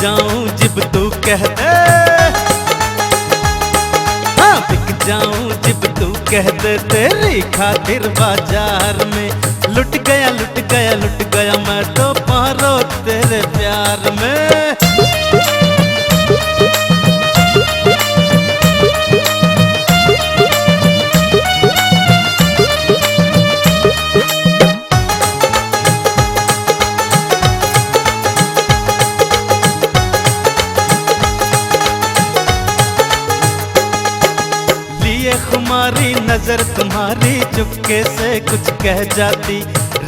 जाऊं जब तू कह दे, हाँ बिक जाऊं जब तू कह दे तेरी खातिर बाजार में। लुट गया लुट गया लुट गया मैं तो पारो तेरे प्यार में। लिए खुमारी नजर तुम्हारी चुपके से कुछ कह जाती,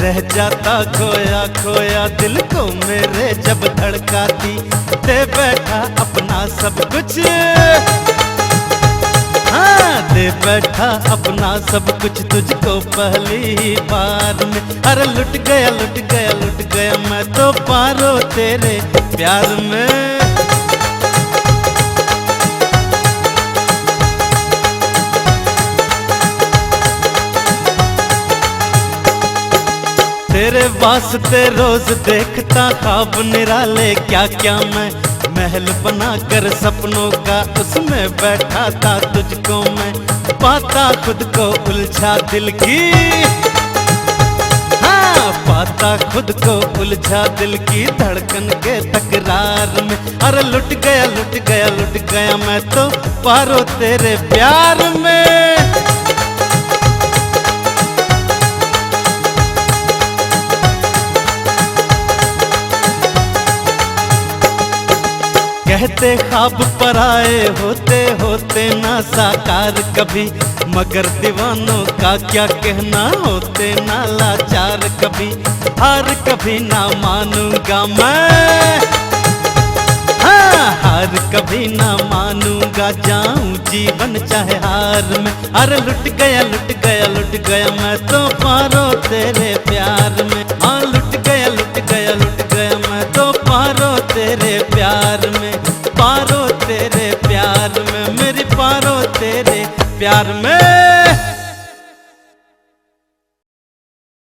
रह जाता खोया खोया दिल को मेरे जब धड़काती। दे बैठा अपना सब कुछ, हाँ दे बैठा अपना सब कुछ तुझको पहली बार में। अरे लुट गया लुट गया लुट गया मैं तो पारो तेरे प्यार में। तेरे वास्ते रोज देखता ख्वाब निराले क्या क्या मैं, महल बना कर सपनों का उसमें बैठा था तुझको मैं। पाता खुद को उलझा दिल की, हाँ पाता खुद को उलझा दिल की धड़कन के तकरार में। अरे लुट गया लुट गया लुट गया मैं तो पारो तेरे प्यार में। कहते ख्वाब पर आए होते होते ना साकार कभी, मगर दीवानों का क्या कहना होते ना लाचार कभी। हार कभी ना मानूंगा मैं, हाँ हार कभी ना मानूंगा जाऊं जीवन चाहे हार में। अरे लुट गया लुट गया लुट गया मैं तो पारो तेरे प्यार में। हाँ लुट गया लुट गया लुट गया मैं तो पारो तेरे प्यार में। पारो तेरे प्यार में मेरी पारो तेरे प्यार में।